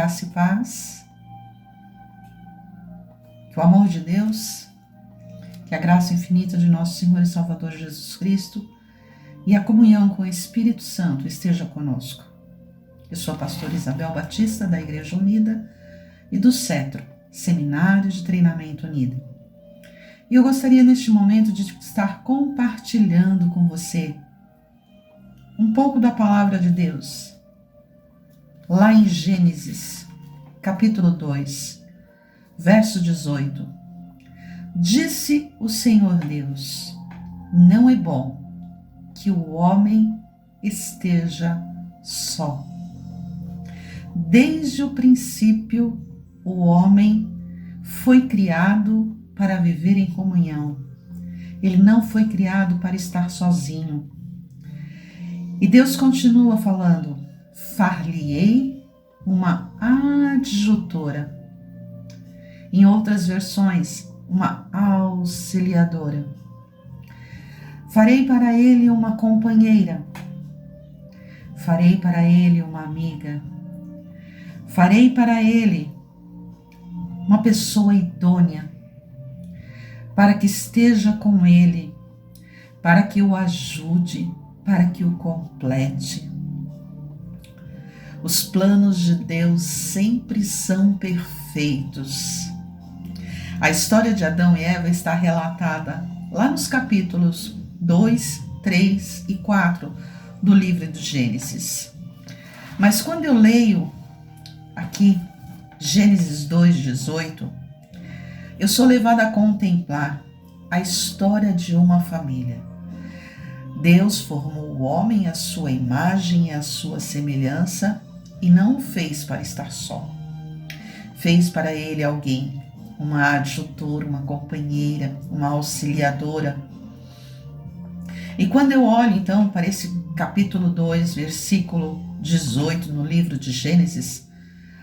graça e paz, que o amor de Deus, que a graça infinita de nosso Senhor e Salvador Jesus Cristo e a comunhão com o Espírito Santo esteja conosco. Eu sou a pastora Isabel Batista, da Igreja Unida e do Cetro, Seminário de Treinamento Unido. E eu gostaria neste momento de estar compartilhando com você um pouco da palavra de Deus, lá em Gênesis, capítulo 2, verso 18. Disse o Senhor Deus: não é bom que o homem esteja só. Desde o princípio, o homem foi criado para viver em comunhão. Ele não foi criado para estar sozinho. E Deus continua falando: far-lhe-ei uma adjutora. Em outras versões, uma auxiliadora. Farei para ele uma companheira. Farei para ele uma amiga. Farei para ele uma pessoa idônea, para que esteja com ele, para que o ajude, para que o complete. Os planos de Deus sempre são perfeitos. A história de Adão e Eva está relatada lá nos capítulos 2, 3 e 4 do livro do Gênesis. Mas quando eu leio aqui Gênesis 2:18, eu sou levada a contemplar a história de uma família. Deus formou o homem à sua imagem e à sua semelhança e não o fez para estar só. Fez para ele alguém, uma adjutora, uma companheira, uma auxiliadora. E quando eu olho então para esse capítulo 2, versículo 18 no livro de Gênesis,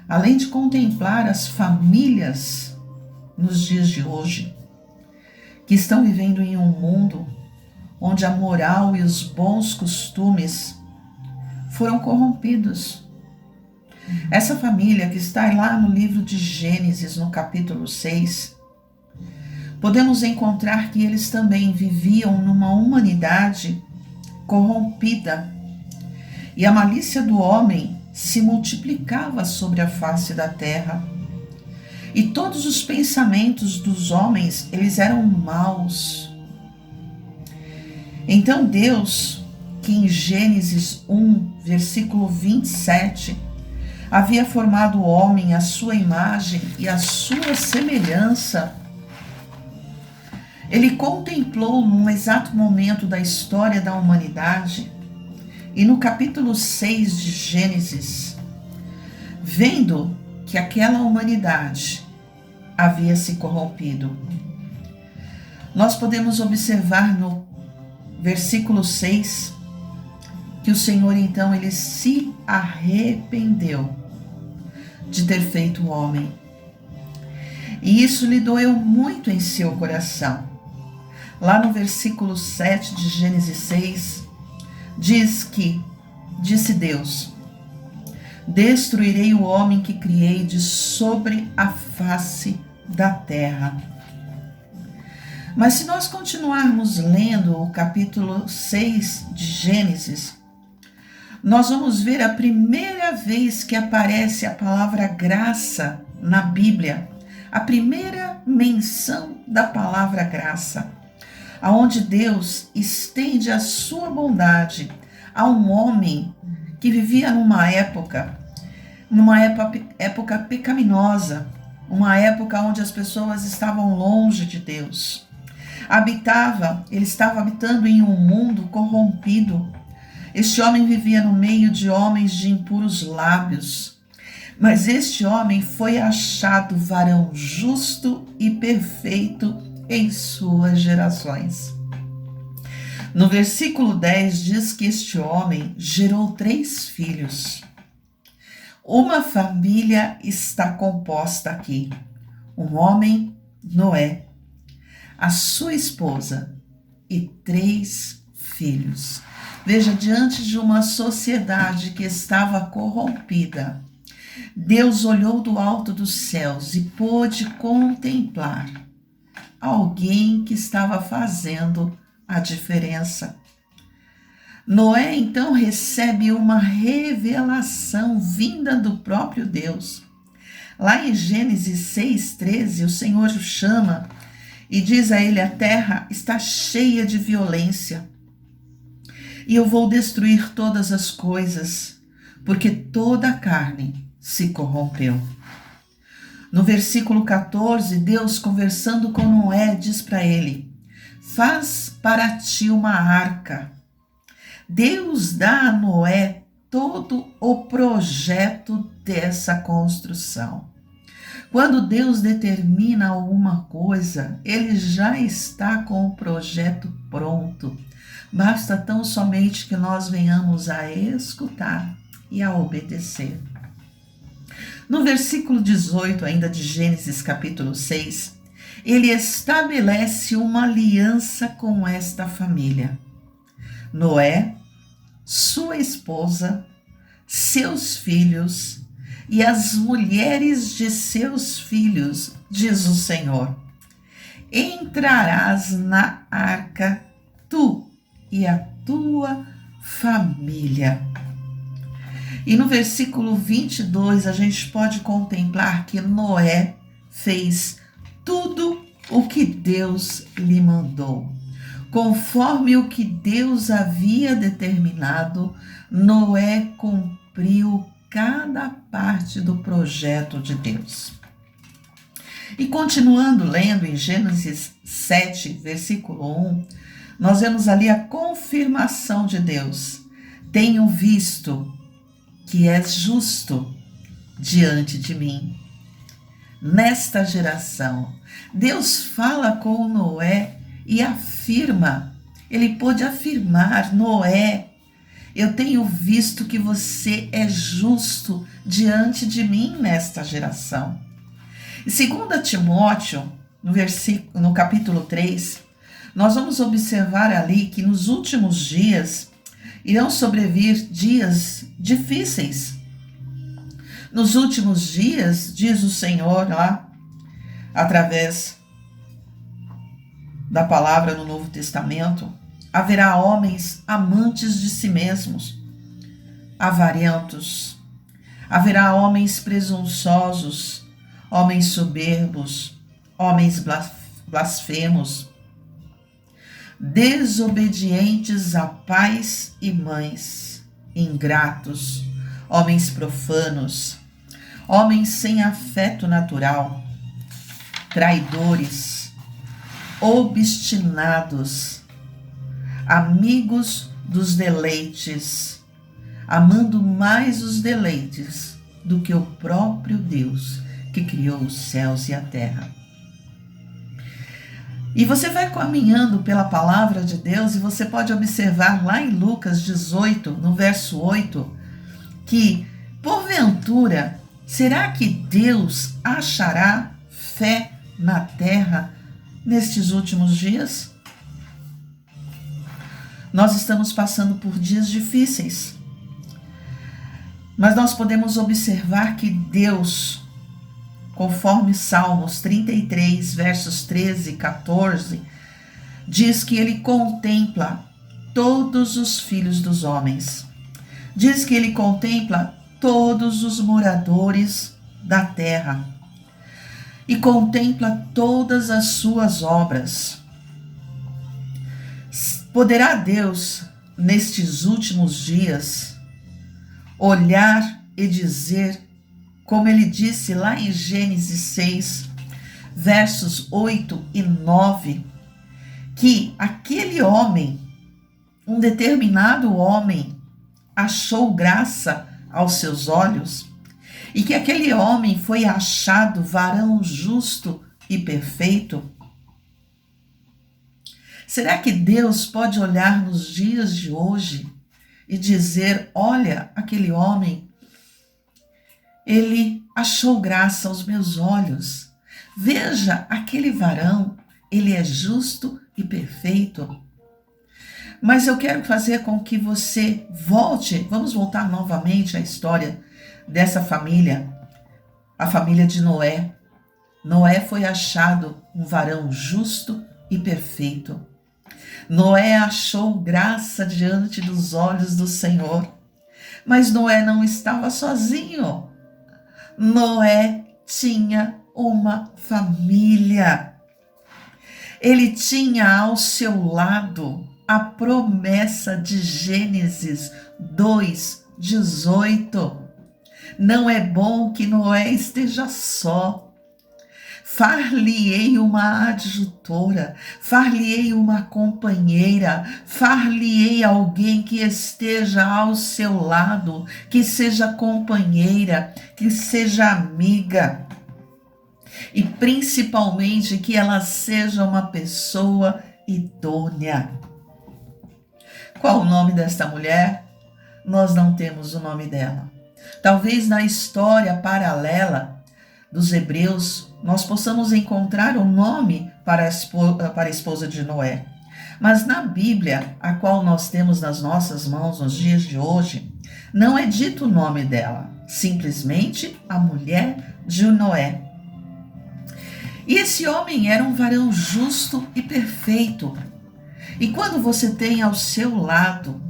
além de contemplar as famílias nos dias de hoje, que estão vivendo em um mundo onde a moral e os bons costumes foram corrompidos. Essa família que está lá no livro de Gênesis, no capítulo 6, podemos encontrar que eles também viviam numa humanidade corrompida e a malícia do homem se multiplicava sobre a face da terra. E todos os pensamentos dos homens, eles eram maus. Então Deus, que em Gênesis 1, versículo 27, havia formado o homem à sua imagem e à sua semelhança, ele contemplou num exato momento da história da humanidade e no capítulo 6 de Gênesis, vendo que aquela humanidade havia se corrompido. Nós podemos observar no versículo 6 que o Senhor então ele se arrependeu de ter feito o homem. E isso lhe doeu muito em seu coração. Lá no versículo 7 de Gênesis 6, diz que, disse Deus: destruirei o homem que criei de sobre a face da terra. Mas se nós continuarmos lendo o capítulo 6 de Gênesis, nós vamos ver a primeira vez que aparece a palavra graça na Bíblia, a primeira menção da palavra graça, aonde Deus estende a sua bondade a um homem que vivia numa época pecaminosa, uma época onde as pessoas estavam longe de Deus. Ele estava habitando em um mundo corrompido. Este homem vivia no meio de homens de impuros lábios. Mas este homem foi achado varão justo e perfeito em suas gerações. No versículo 10 diz que este homem gerou 3 filhos. Uma família está composta aqui. Um homem, Noé, a sua esposa e 3 filhos. Veja, diante de uma sociedade que estava corrompida, Deus olhou do alto dos céus e pôde contemplar alguém que estava fazendo a diferença. Noé então recebe uma revelação vinda do próprio Deus. Lá em Gênesis 6:13, o Senhor o chama e diz a ele: a terra está cheia de violência e eu vou destruir todas as coisas, porque toda a carne se corrompeu. No versículo 14, Deus, conversando com Noé, diz para ele: faz para ti uma arca. Deus dá a Noé todo o projeto dessa construção. Quando Deus determina alguma coisa, ele já está com o projeto pronto. Basta tão somente que nós venhamos a escutar e a obedecer. No versículo 18, ainda de Gênesis capítulo 6, ele estabelece uma aliança com esta família. Noé, sua esposa, seus filhos e as mulheres de seus filhos, diz o Senhor: entrarás na arca, tu e a tua família. E no versículo 22, a gente pode contemplar que Noé fez tudo o que Deus lhe mandou. Conforme o que Deus havia determinado, Noé cumpriu cada parte do projeto de Deus. E continuando lendo em Gênesis 7, versículo 1, nós vemos ali a confirmação de Deus: tenho visto que és justo diante de mim. Nesta geração, Deus fala com Noé e afirma, ele pôde afirmar: Noé, eu tenho visto que você é justo diante de mim nesta geração. E 2 Timóteo, no capítulo 3, nós vamos observar ali que nos últimos dias irão sobrevir dias difíceis. Nos últimos dias, diz o Senhor lá, através da palavra no Novo Testamento, haverá homens amantes de si mesmos, avarentos. Haverá homens presunçosos, homens soberbos, homens blasfemos, desobedientes a pais e mães, ingratos, homens profanos, homens sem afeto natural, traidores, obstinados, amigos dos deleites, amando mais os deleites do que o próprio Deus que criou os céus e a terra. E você vai caminhando pela palavra de Deus e você pode observar lá em Lucas 18, no verso 8, que, porventura, será que Deus achará fé na terra nestes últimos dias? Nós estamos passando por dias difíceis, mas nós podemos observar que Deus, conforme Salmos 33, versos 13 e 14, diz que ele contempla todos os filhos dos homens. Diz que ele contempla todos os moradores da terra e contempla todas as suas obras. Poderá Deus, nestes últimos dias, olhar e dizer, como ele disse lá em Gênesis 6, versos 8 e 9, que aquele homem, um determinado homem, achou graça aos seus olhos e que aquele homem foi achado varão justo e perfeito? Será que Deus pode olhar nos dias de hoje e dizer: olha, aquele homem, ele achou graça aos meus olhos. Veja, aquele varão, ele é justo e perfeito. Mas eu quero fazer com que você volte, vamos voltar novamente à história dessa família, a família de Noé. Noé foi achado um varão justo e perfeito. Noé achou graça diante dos olhos do Senhor. Mas Noé não estava sozinho. Noé tinha uma família. Ele tinha ao seu lado a promessa de Gênesis 2:18. Não é bom que Noé esteja só. Far-lhe-ei uma adjutora, far-lhe-ei uma companheira, far-lhe-ei alguém que esteja ao seu lado, que seja companheira, que seja amiga. E principalmente que ela seja uma pessoa idônea. Qual o nome desta mulher? Nós não temos o nome dela. Talvez na história paralela dos hebreus nós possamos encontrar um nome para a esposa de Noé. Mas na Bíblia, a qual nós temos nas nossas mãos nos dias de hoje, não é dito o nome dela, simplesmente a mulher de Noé. E esse homem era um varão justo e perfeito. E quando você tem ao seu lado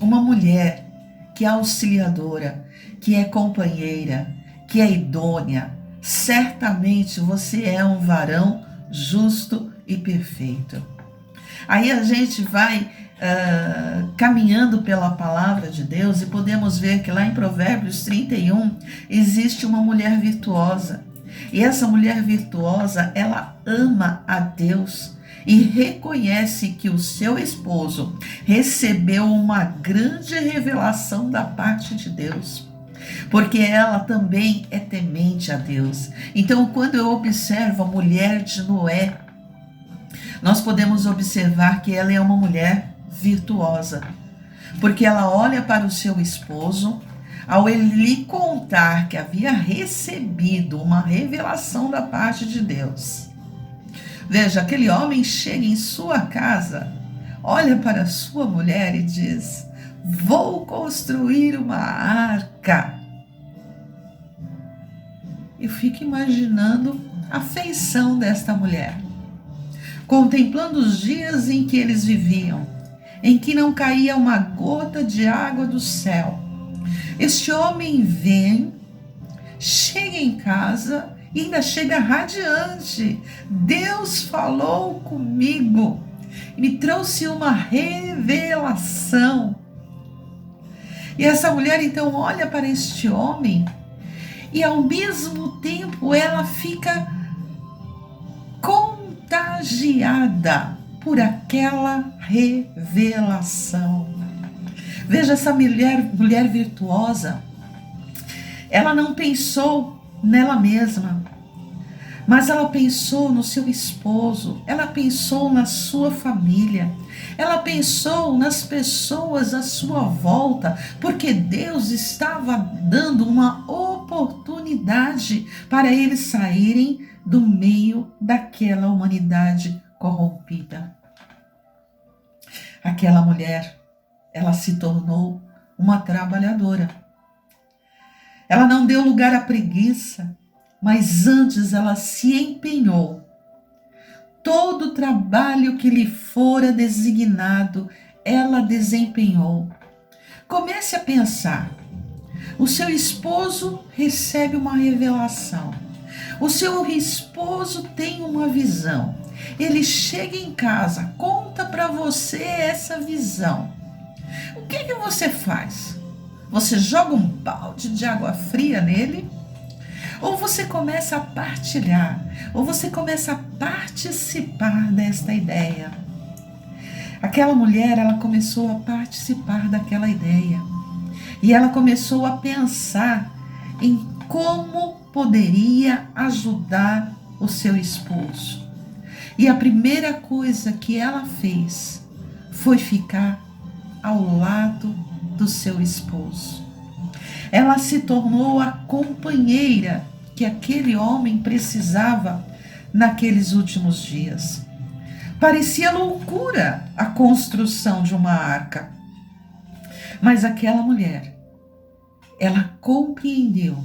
uma mulher que é auxiliadora, que é companheira, que é idônea, certamente você é um varão justo e perfeito. Aí a gente vai caminhando pela palavra de Deus e podemos ver que lá em Provérbios 31 existe uma mulher virtuosa. E essa mulher virtuosa, ela ama a Deus e reconhece que o seu esposo recebeu uma grande revelação da parte de Deus, porque ela também é temente a Deus. Então, quando eu observo a mulher de Noé, nós podemos observar que ela é uma mulher virtuosa, porque ela olha para o seu esposo, ao ele lhe contar que havia recebido uma revelação da parte de Deus. Veja, aquele homem chega em sua casa, olha para sua mulher e diz: vou construir uma arca. Eu fico imaginando a feição desta mulher, contemplando os dias em que eles viviam, em que não caía uma gota de água do céu. Este homem vem, chega em casa e ainda chega radiante. Deus falou comigo, me trouxe uma revelação. E essa mulher então olha para este homem e ao mesmo tempo ela fica contagiada por aquela revelação. Veja, essa mulher virtuosa, ela não pensou nela mesma, mas ela pensou no seu esposo, ela pensou na sua família, ela pensou nas pessoas à sua volta, porque Deus estava dando uma oportunidade para eles saírem do meio daquela humanidade corrompida. Aquela mulher, ela se tornou uma trabalhadora. Ela não deu lugar à preguiça, mas antes ela se empenhou. Todo o trabalho que lhe fora designado, ela desempenhou. Comece a pensar. O seu esposo recebe uma revelação. O seu esposo tem uma visão. Ele chega em casa, conta para você essa visão. O que você faz? Você joga um balde de água fria nele? Ou você começa a partilhar? Ou você começa a participar desta ideia? Aquela mulher, ela começou a participar daquela ideia. E ela começou a pensar em como poderia ajudar o seu esposo. E a primeira coisa que ela fez foi ficar ao lado do seu esposo. Ela se tornou a companheira que aquele homem precisava naqueles últimos dias. Parecia loucura a construção de uma arca. Mas aquela mulher, ela compreendeu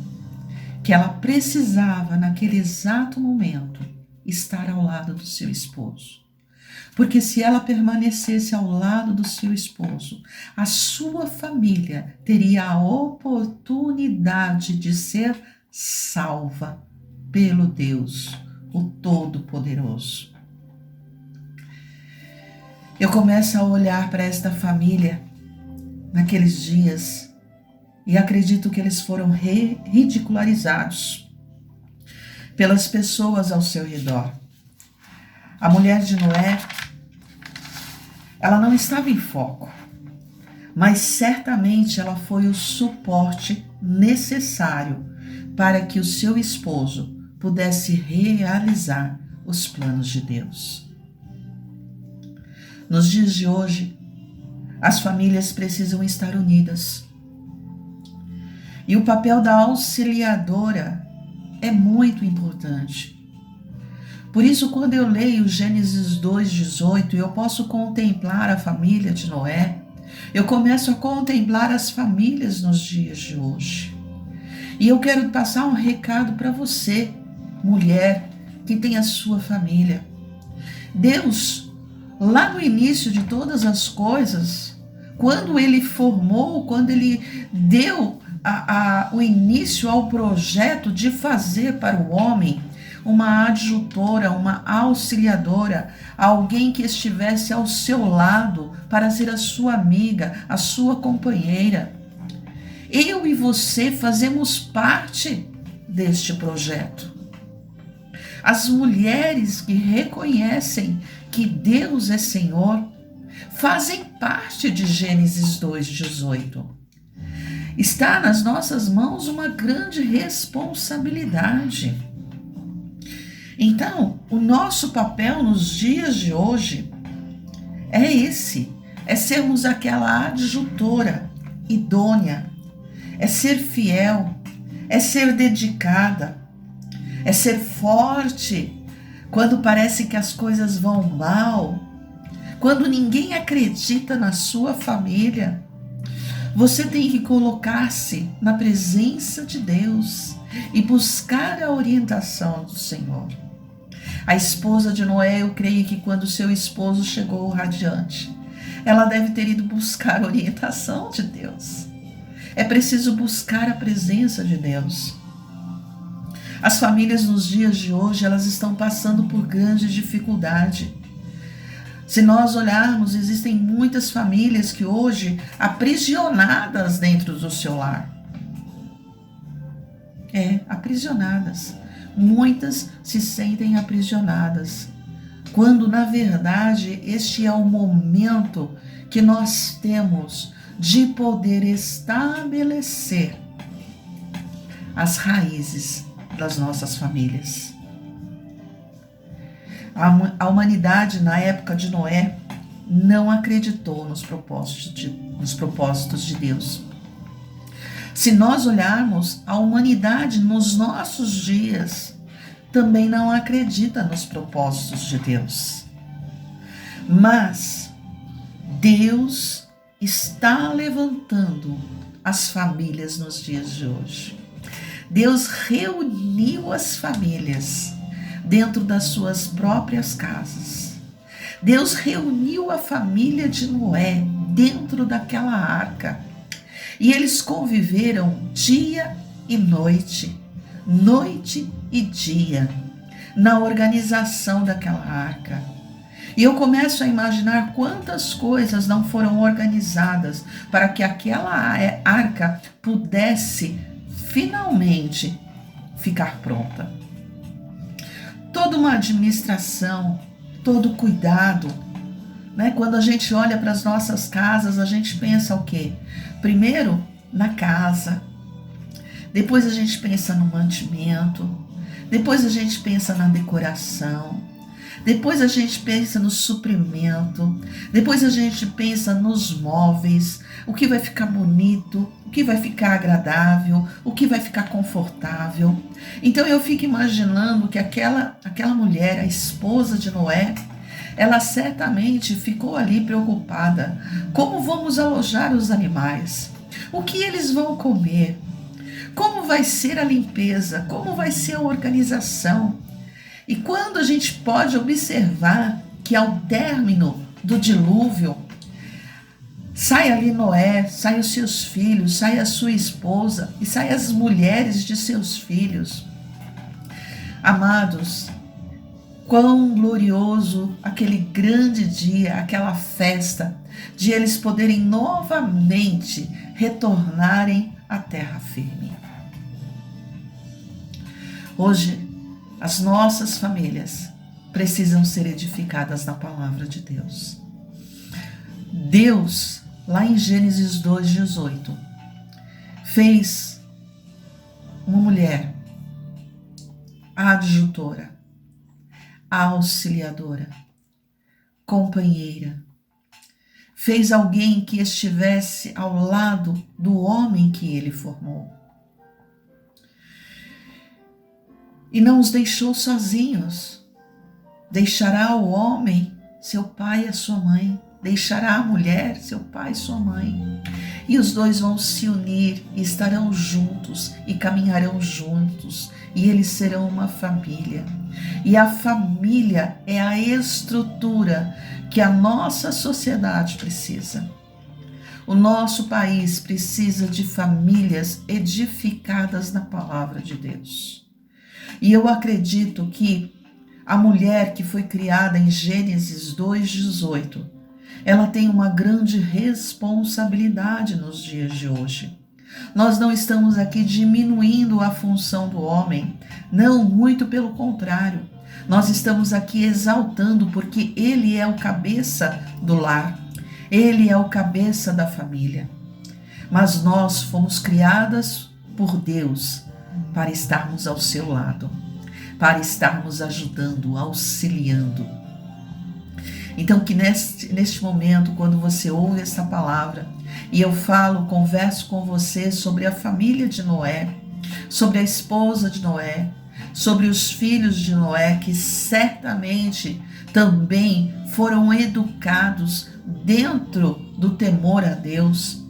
que ela precisava, naquele exato momento, estar ao lado do seu esposo. Porque se ela permanecesse ao lado do seu esposo, a sua família teria a oportunidade de ser salva pelo Deus, o Todo-Poderoso. Eu começo a olhar para esta família naqueles dias e acredito que eles foram ridicularizados pelas pessoas ao seu redor. A mulher de Noé, ela não estava em foco, mas certamente ela foi o suporte necessário para que o seu esposo pudesse realizar os planos de Deus. Nos dias de hoje, as famílias precisam estar unidas. E o papel da auxiliadora é muito importante. Por isso, quando eu leio Gênesis 2:18, eu posso contemplar a família de Noé, eu começo a contemplar as famílias nos dias de hoje. E eu quero passar um recado para você, mulher, que tem a sua família. Deus, lá no início de todas as coisas, quando Ele formou, quando Ele deu o início ao projeto de fazer para o homem uma adjutora, uma auxiliadora, alguém que estivesse ao seu lado para ser a sua amiga, a sua companheira. Eu e você fazemos parte deste projeto. As mulheres que reconhecem que Deus é Senhor fazem parte de Gênesis 2:18. Está nas nossas mãos uma grande responsabilidade. Então, o nosso papel nos dias de hoje é esse, é sermos aquela adjutora idônea, é ser fiel, é ser dedicada, é ser forte quando parece que as coisas vão mal, quando ninguém acredita na sua família. Você tem que colocar-se na presença de Deus e buscar a orientação do Senhor. A esposa de Noé, eu creio que quando seu esposo chegou radiante, ela deve ter ido buscar a orientação de Deus. É preciso buscar a presença de Deus. As famílias nos dias de hoje, elas estão passando por grande dificuldade. Se nós olharmos, existem muitas famílias que hoje aprisionadas dentro do seu lar. Aprisionadas. Muitas se sentem aprisionadas, quando na verdade este é o momento que nós temos de poder estabelecer as raízes das nossas famílias. A humanidade, na época de Noé, não acreditou nos propósitos de Deus. Se nós olharmos, a humanidade nos nossos dias também não acredita nos propósitos de Deus. Mas Deus está levantando as famílias nos dias de hoje. Deus reuniu as famílias dentro das suas próprias casas. Deus reuniu a família de Noé dentro daquela arca. E eles conviveram dia e noite, noite e dia, na organização daquela arca. E eu começo a imaginar quantas coisas não foram organizadas para que aquela arca pudesse finalmente ficar pronta. Toda uma administração, todo cuidado, né? Quando a gente olha para as nossas casas, a gente pensa o quê? Primeiro, na casa. Depois a gente pensa no mantimento. Depois a gente pensa na decoração. Depois a gente pensa no suprimento. Depois a gente pensa nos móveis. O que vai ficar bonito, o que vai ficar agradável, o que vai ficar confortável. Então eu fico imaginando que aquela mulher, a esposa de Noé, ela certamente ficou ali preocupada. Como vamos alojar os animais? O que eles vão comer? Como vai ser a limpeza? Como vai ser a organização? E quando a gente pode observar que ao término do dilúvio, sai ali Noé, sai os seus filhos, sai a sua esposa e sai as mulheres de seus filhos. Amados, quão glorioso aquele grande dia, aquela festa, de eles poderem novamente retornarem à terra firme. Hoje, as nossas famílias precisam ser edificadas na palavra de Deus. Deus, lá em Gênesis 2:18, fez uma mulher a adjutora, a auxiliadora, companheira. Fez alguém que estivesse ao lado do homem que ele formou. E não os deixou sozinhos. Deixará o homem seu pai e a sua mãe. Deixará a mulher seu pai e sua mãe. E os dois vão se unir e estarão juntos e caminharão juntos. E eles serão uma família. E a família é a estrutura que a nossa sociedade precisa. O nosso país precisa de famílias edificadas na palavra de Deus. E eu acredito que a mulher que foi criada em Gênesis 2:18, ela tem uma grande responsabilidade nos dias de hoje. Nós não estamos aqui diminuindo a função do homem, não, muito pelo contrário. Nós estamos aqui exaltando porque ele é o cabeça do lar, ele é o cabeça da família. Mas nós fomos criadas por Deus para estarmos ao seu lado, para estarmos ajudando, auxiliando. Então que neste momento, quando você ouve essa palavra, e eu converso com você sobre a família de Noé, sobre a esposa de Noé, sobre os filhos de Noé, que certamente também foram educados dentro do temor a Deus,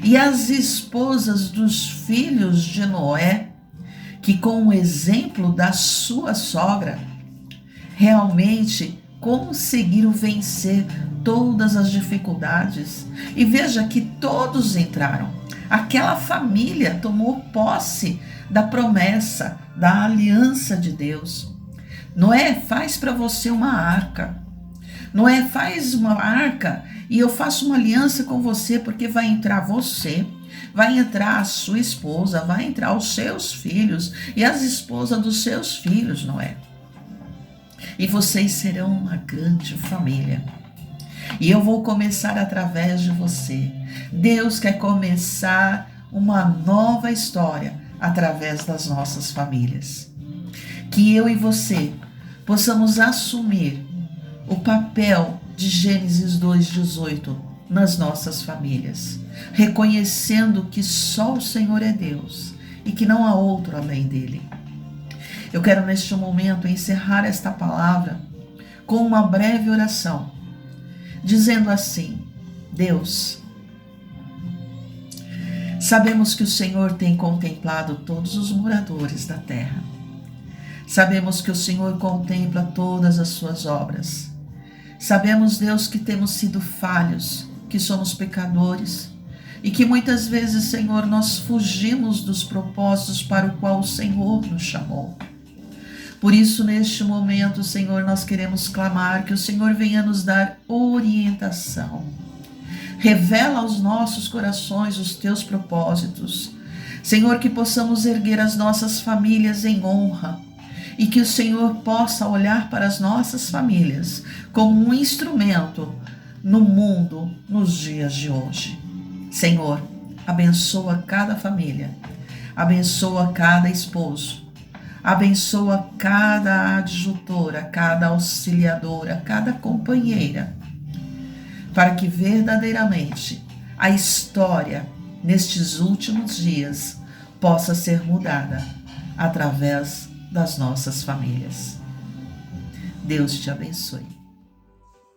e as esposas dos filhos de Noé, que com o exemplo da sua sogra, realmente conseguiram vencer todas as dificuldades. E veja que todos entraram. Aquela família tomou posse da promessa, da aliança de Deus. Noé, faz para você uma arca. Noé, faz uma arca e eu faço uma aliança com você, porque vai entrar você, vai entrar a sua esposa, vai entrar os seus filhos e as esposas dos seus filhos, Noé. E vocês serão uma grande família. E eu vou começar através de você. Deus quer começar uma nova história através das nossas famílias. Que eu e você possamos assumir o papel de Gênesis 2:18 nas nossas famílias, reconhecendo que só o Senhor é Deus e que não há outro além dele. Eu quero neste momento encerrar esta palavra com uma breve oração, dizendo assim: Deus, sabemos que o Senhor tem contemplado todos os moradores da terra. Sabemos que o Senhor contempla todas as suas obras. Sabemos, Deus, que temos sido falhos, que somos pecadores e que muitas vezes, Senhor, nós fugimos dos propósitos para o qual o Senhor nos chamou. Por isso, neste momento, Senhor, nós queremos clamar que o Senhor venha nos dar orientação. Revela aos nossos corações os teus propósitos. Senhor, que possamos erguer as nossas famílias em honra e que o Senhor possa olhar para as nossas famílias como um instrumento no mundo nos dias de hoje. Senhor, abençoa cada família, abençoa cada esposo, abençoa cada adjutora, cada auxiliadora, cada companheira, para que verdadeiramente a história nestes últimos dias possa ser mudada através das nossas famílias. Deus te abençoe.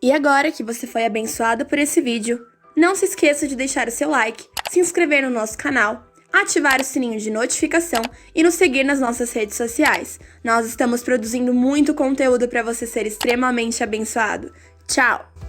E agora que você foi abençoado por esse vídeo, não se esqueça de deixar o seu like, se inscrever no nosso canal, ativar o sininho de notificação e nos seguir nas nossas redes sociais. Nós estamos produzindo muito conteúdo para você ser extremamente abençoado. Tchau!